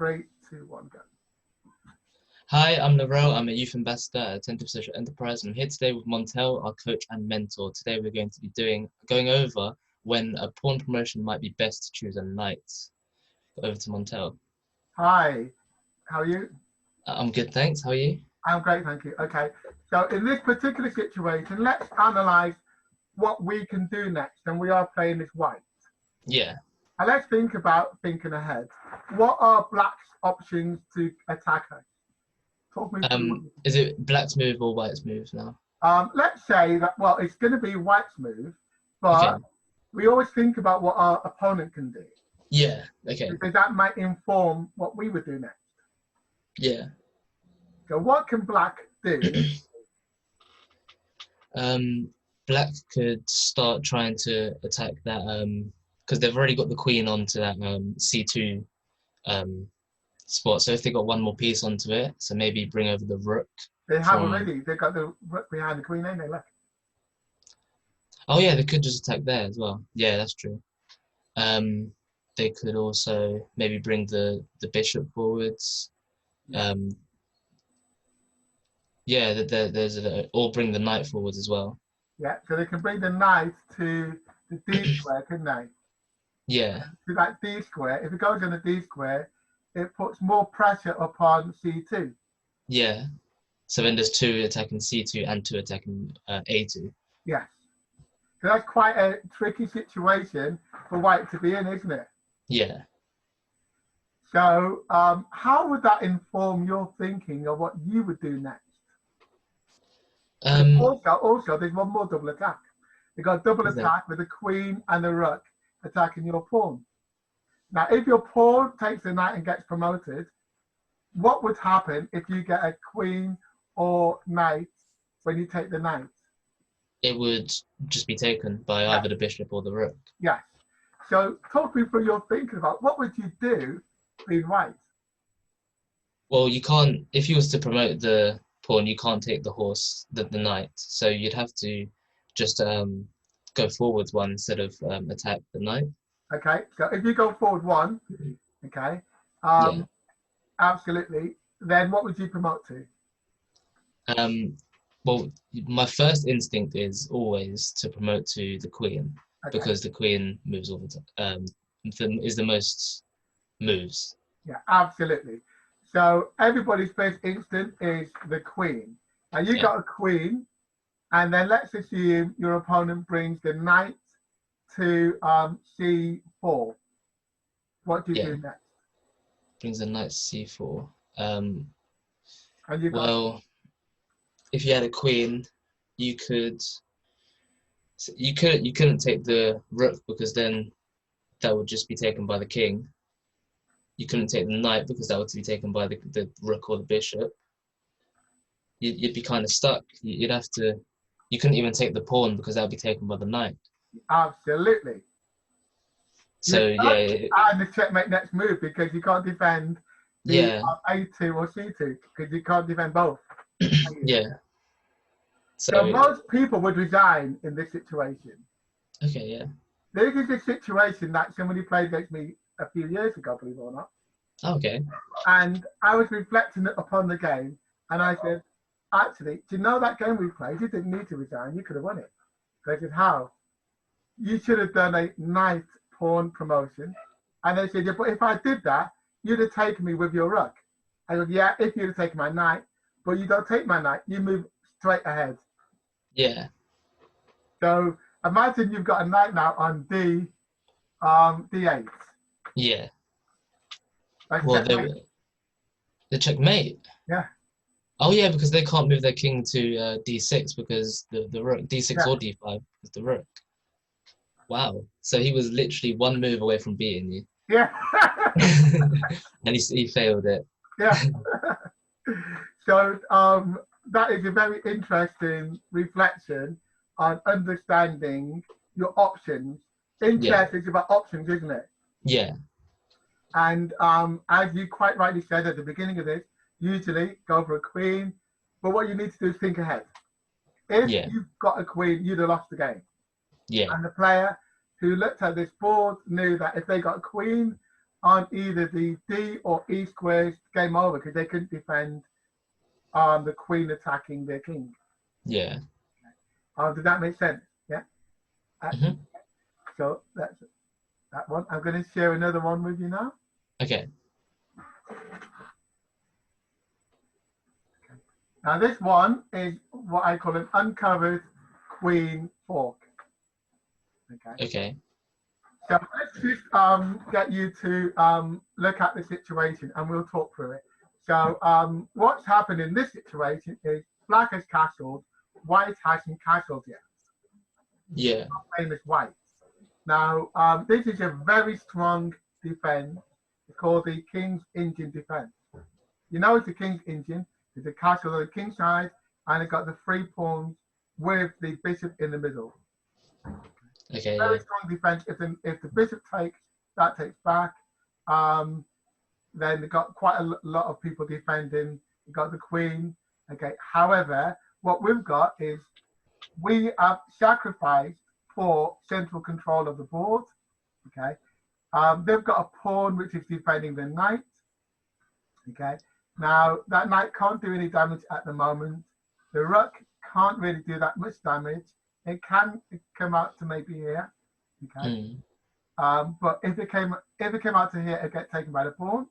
3, 2, 1, go. Hi, I'm Laurel. I'm a youth ambassador at Attentive Social Enterprise. I'm here today with Montel, our coach and mentor. Today we're going to be going over when a pawn promotion might be best to choose a knight. Over to Montel. Hi, how are you? I'm good, thanks. How are you? I'm great, thank you. Okay, so in this particular situation, let's analyze what we can do next, and we are playing this white. Yeah. And let's think about thinking ahead. What are black's options to attack us? Talk me through. Is it black's move or white's move now? Let's say that, well, it's going to be white's move, but Okay. we always think about what our opponent can do. Yeah, okay. Because that might inform what we would do next. Yeah. So what can black do? Black could start trying to attack that because they've already got the queen onto that c2 spot. So if they got one more piece onto it, so maybe bring over the rook. They have already. They got the rook behind the queen, and they left. Oh yeah, they could just attack there as well. Yeah, that's true. They could also maybe bring the bishop forwards. Yeah, or bring the knight forwards as well. Yeah, so they can bring the knight to the d square, couldn't they? Yeah. To that d square. If it goes on the d square, it puts more pressure upon c2. Yeah. So then there's two attacking c2 and two attacking a2. Yes. So that's quite a tricky situation for white to be in, isn't it? Yeah. So how would that inform your thinking of what you would do next? Also, there's one more double attack. You've got double attack with the queen and the rook attacking your pawn. Now, if your pawn takes the knight and gets promoted, what would happen if you get a queen or knight when you take the knight? It would just be taken by either the bishop or the rook. Yes. So talk me through your thinking about what would you do being white? Well, you can't, if you was to promote the pawn, you can't take the horse, the knight. So you'd have to just go forwards one instead of attack the knight. Okay, so if you go forward one, okay, yeah. Absolutely, then what would you promote to? Well, my first instinct is always to promote to the queen, because the queen moves all the time, is the most moves. Yeah, absolutely. So everybody's first instinct is the queen. Now you got a queen, and then let's assume your opponent brings the knight to c4. What do you do next? Brings the knight to c4. Well, if you had a queen, you couldn't take the rook because then that would just be taken by the king. You couldn't take the knight because that would be taken by the rook or the bishop. You'd be kind of stuck. You'd have to. You couldn't even take the pawn because that would be taken by the knight. Absolutely. So and the checkmate next move because you can't defend the a2 or c2 because you can't defend both. Yeah. So most people would resign in this situation. Okay, yeah. This is a situation that somebody played against me a few years ago, believe it or not. Okay. And I was reflecting upon the game, and I said, actually, do you know that game we played? You didn't need to resign. You could have won it. They said, how? You should have done a knight pawn promotion. And they said, yeah, but if I did that, you'd have taken me with your rook. I said, yeah, if you'd have taken my knight, but you don't take my knight. You move straight ahead. Yeah. So imagine you've got a knight now on d8. Yeah. Like well, the checkmate. Yeah. Oh yeah, because they can't move their king to d6 because the rook d6 or d5 is the rook. Wow. So he was literally one move away from beating you. Yeah. And he failed it. Yeah. So that is a very interesting reflection on understanding your options. In chess, it's about options, isn't it? Yeah. And as you quite rightly said at the beginning of this, usually go for a queen, but what you need to do is think ahead. If you've got a queen, you'd have lost the game. Yeah. And the player who looked at this board knew that if they got a queen on either the D or E squares, game over because they couldn't defend the queen attacking their king. Yeah. Did that make sense? Yeah. Mhm. So that's that one. I'm going to share another one with you now. Okay. Now this one is what I call an uncovered queen fork. Okay. Okay. So let's just get you to look at the situation and we'll talk through it. So what's happened in this situation is black has castled, white hasn't castled yet. Yeah. Famous white. Now this is a very strong defense. It's called the King's Indian defense. You know it's the King's Indian. There's a castle on the king's side, and it got the 3 pawns with the bishop in the middle. Okay. Very Yeah. strong defense. If the bishop takes, that takes back. Then they got quite a lot of people defending. You got the queen. Okay. However, what we've got is we have sacrificed for central control of the board. Okay. They've got a pawn which is defending the knight. Okay. Now that knight can't do any damage at the moment. The rook can't really do that much damage. It can come out to maybe here. Okay. But if it came out to here, it gets taken by the pawn.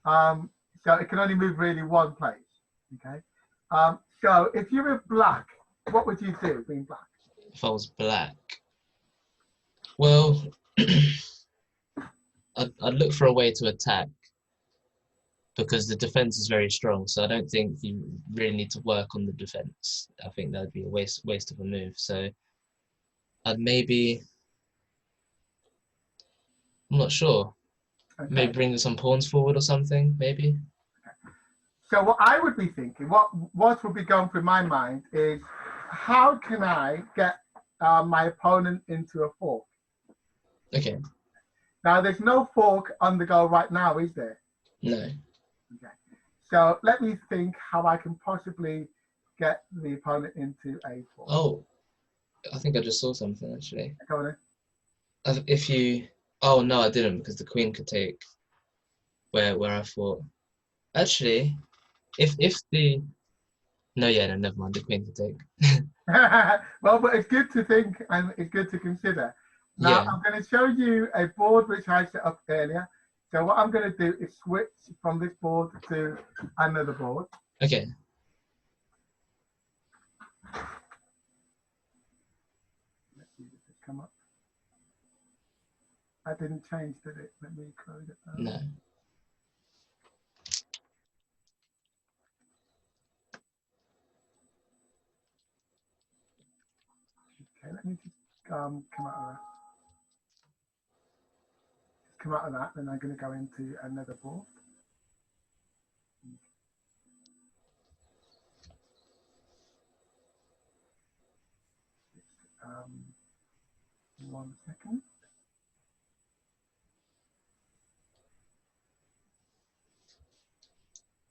So it can only move really one place. Okay. So if you were black, what would you do being black? If I was black, well, I'd look for a way to attack because the defense is very strong. So I don't think you really need to work on the defense. I think that'd be a waste of a move. So I'd maybe, I'm not sure. Okay. Maybe bring some pawns forward or something. Maybe. So what I would be thinking, what would be going through my mind is, how can I get my opponent into a fork? Okay. Now there's no fork on the go right now, is there? No. Okay. So let me think how I can possibly get the opponent into a fork. Oh, I think I just saw something actually. Go on then. If you, oh no, I didn't because the queen could take where I thought. Actually, if the, no, yeah, no, never mind. The queen could take. Well, but it's good to think and it's good to consider. Now, Yeah. I'm going to show you a board which I set up earlier. So what I'm going to do is switch from this board to another board. Okay. Let's see if it's come up. I didn't change, did it? Let me close it down. No. Okay, let me just come out of that. Just come out of that, then I'm going to go into another board. Just, 1 second.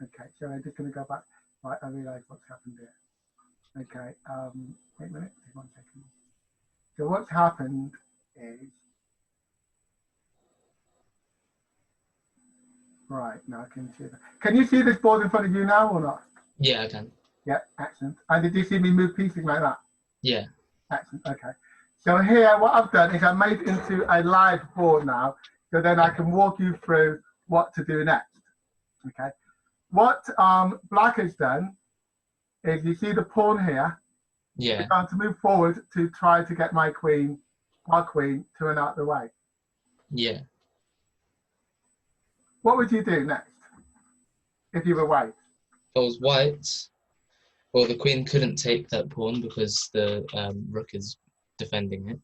Okay, so I'm just going to go back. Right, I realize what's happened here. Okay, wait a minute, 1 second. So what's happened is, right, now I can see that. Can you see this board in front of you now or not? Yeah, I can. Yeah, excellent. And did you see me move pieces like that? Yeah. Excellent, okay. So here, what I've done is I made it into a live board now, so then I can walk you through what to do next, okay? What black has done is, you see the pawn here, Yeah. I'm going to move forward to try to get my queen, our queen, to and out the way. Yeah. What would you do next if you were white? If I was white, well, the queen couldn't take that pawn because the rook is defending it.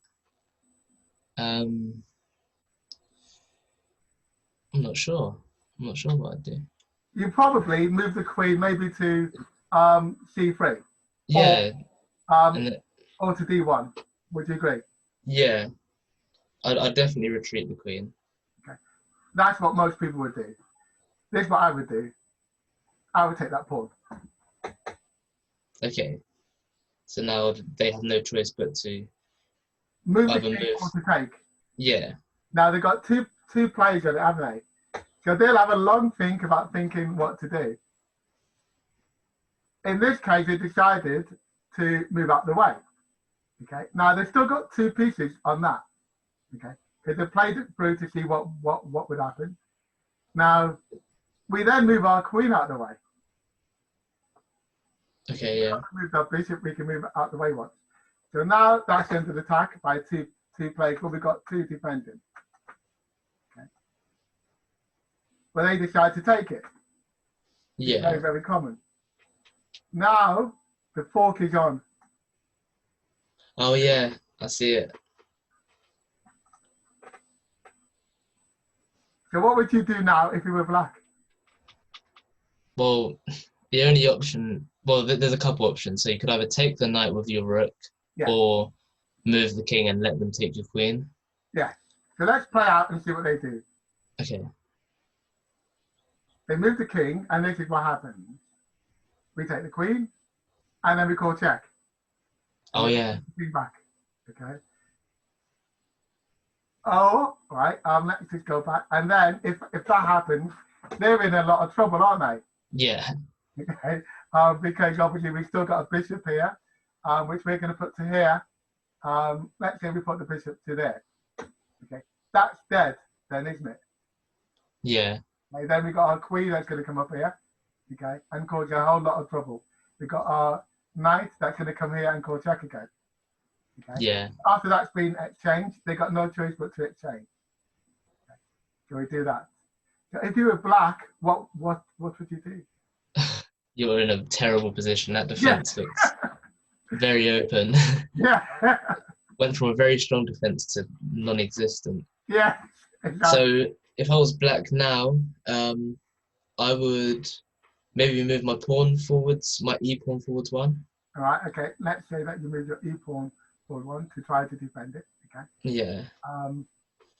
I'm not sure. I'm not sure what I'd do. You probably move the queen maybe to c3. Yeah. And Or to d1. Would you agree? yeah. I'd definitely retreat the queen. Okay. That's what most people would do. This is what I would do. I would take that pawn. Okay. So now they have no choice but to Move the either king move. or to take. Yeah. Now they've got two two players on it, haven't they? So they'll have a long think about thinking what to do. In this case, they decided to move out the way. Okay. Now they've still got two pieces on that. Okay. Because they played it through to see what would happen. Now we then move our queen out the way. Okay, yeah. Move our bishop, we can move it out the way once. So now that's under attack by two players. Well, we've got two defending. Okay. But they decide to take it. Yeah. It's very, very common. Now the fork is on. Oh yeah, I see it. So what would you do now if you were black? Well, the only option, well, there's a couple options. So you could either take the knight with your rook, Yeah. or move the king and let them take your queen. Yeah. So let's play out and see what they do. Okay. They move the king, and this is what happens. We take the queen, and then we call check. Oh yeah. King back. Okay. Oh, right. Let's just go back. And then if that happens, they're in a lot of trouble, aren't they? Yeah. Okay. Because obviously we've still got a bishop here, which we're going to put to here. Let's say we put the bishop to there. Okay. That's dead then, isn't it? Yeah. Okay, then we got our queen that's going to come up here. Okay. And cause you a whole lot of trouble. We got our knight that's going to come here and call check again. Okay. Yeah. After that's been exchanged, they got no choice but to exchange. Okay. So we do that. So if you were black, what would you do? You're in a terrible position. That defense looks very open. Yeah. Went from a very strong defense to non-existent. Yeah. Exactly. So if I was black now, I would maybe move my pawn forwards, my e-pawn forwards one. All right. Okay. Let's say that you move your e-pawn forward one to try to defend it. Okay. Yeah.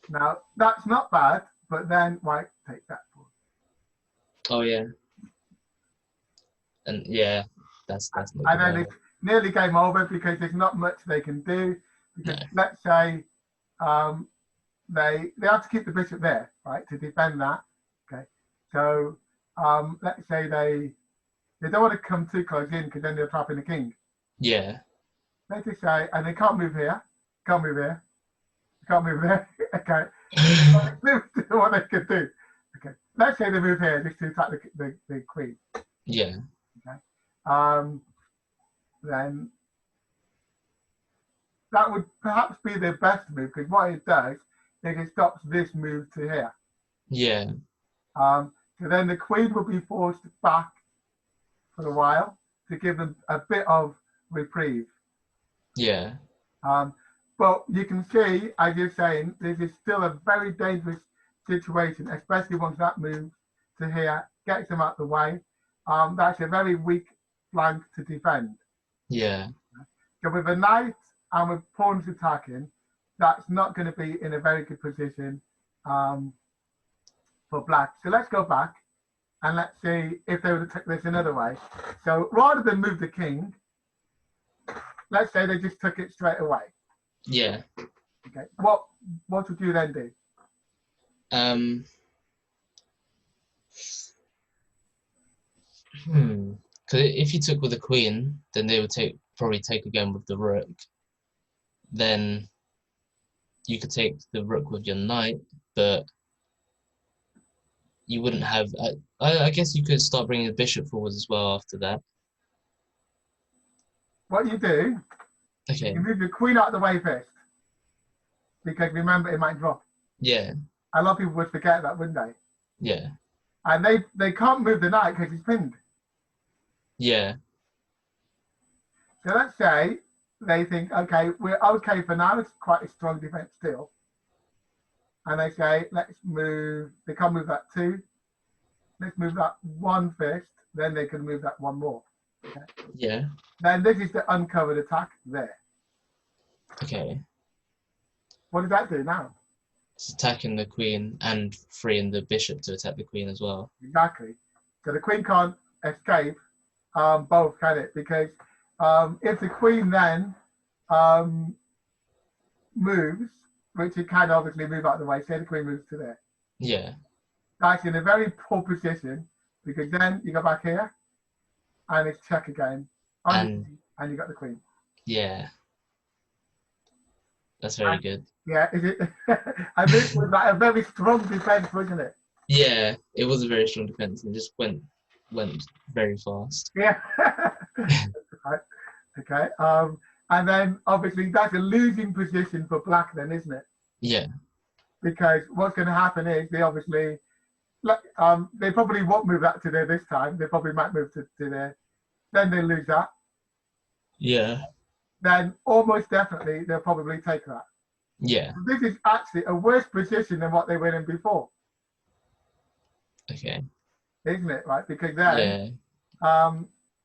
Now that's not bad, but then white take that forward. Oh yeah. And yeah, that's not And then good. it's nearly game over because there's not much they can do. Because let's say they have to keep the bishop there, right, to defend that. Okay. So let's say they don't want to come too close in because then they're trapping the king. Yeah. Let's just say, and they can't move here, can't move here, can't move there. Okay. What they can do. Okay. Let's say they move here just to attack the queen. Yeah. Okay. Then that would perhaps be their best move because what it does is it stops this move to here. Yeah. So then the queen will be forced back for a while to give them a bit of reprieve. Yeah. But you can see, as you're saying, this is still a very dangerous situation, especially once that moves to here, gets them out the way. That's a very weak flank to defend. Yeah. So with a knight and with pawns attacking, that's not going to be in a very good position for black. So let's go back and let's see if they would take this another way. So rather than move the king, let's say they just took it straight away. Yeah. Okay. What would you then do? Because if you took with the queen, then they would probably take again with the rook. Then you could take the rook with your knight, but you wouldn't have. I guess you could start bringing the bishop forward as well after that. What you do, Okay. you move your queen out of the way first. Because remember, it might drop. Yeah. A lot of people would forget that, wouldn't they? Yeah. And they can't move the knight because he's pinned. Yeah. So let's say they think, okay, we're okay for now. It's quite a strong defense still. And they say, let's move. They can't move that two. Let's move that one first. Then they can move that one more. Okay. Yeah. Then this is the uncovered attack there. Okay. What does that do now? It's attacking the queen and freeing the bishop to attack the queen as well. Exactly. So the queen can't escape both, can it? Because if the queen then moves, which you can obviously move out of the way. Say the queen moves to there. Yeah. That's in a very poor position because then you go back here and it's check again. And you got the queen. Yeah. That's very good. Yeah, is it? And this was like a very strong defense, wasn't it? Yeah, it was a very strong defense and just went very fast. Yeah. Right. Okay. And then obviously that's a losing position for black then, isn't it? Yeah. Because what's going to happen is they obviously, they probably won't move that to there this time. They probably might move to there. Then they lose that. Yeah. Then almost definitely they'll probably take that. Yeah. This is actually a worse position than what they were in before. Okay. Isn't it, right? Because then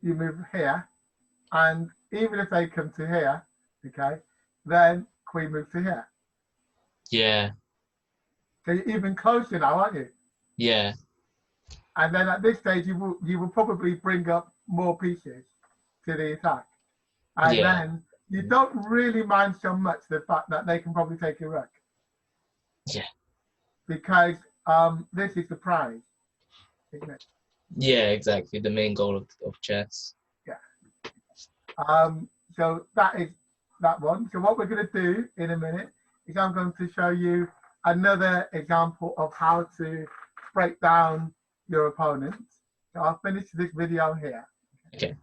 you move here, and even if they come to here, okay, then queen moves to here. Yeah. So you're even closer now, aren't you? Yeah. And then at this stage, you will probably bring up more pieces to the attack. And then you don't really mind so much the fact that they can probably take your rook. Yeah. Because this is the prize, isn't it? Yeah, exactly. The main goal of chess. Yeah. So that is that one. So what we're going to do in a minute is I'm going to show you another example of how to break down your opponent. So I'll finish this video here. Okay.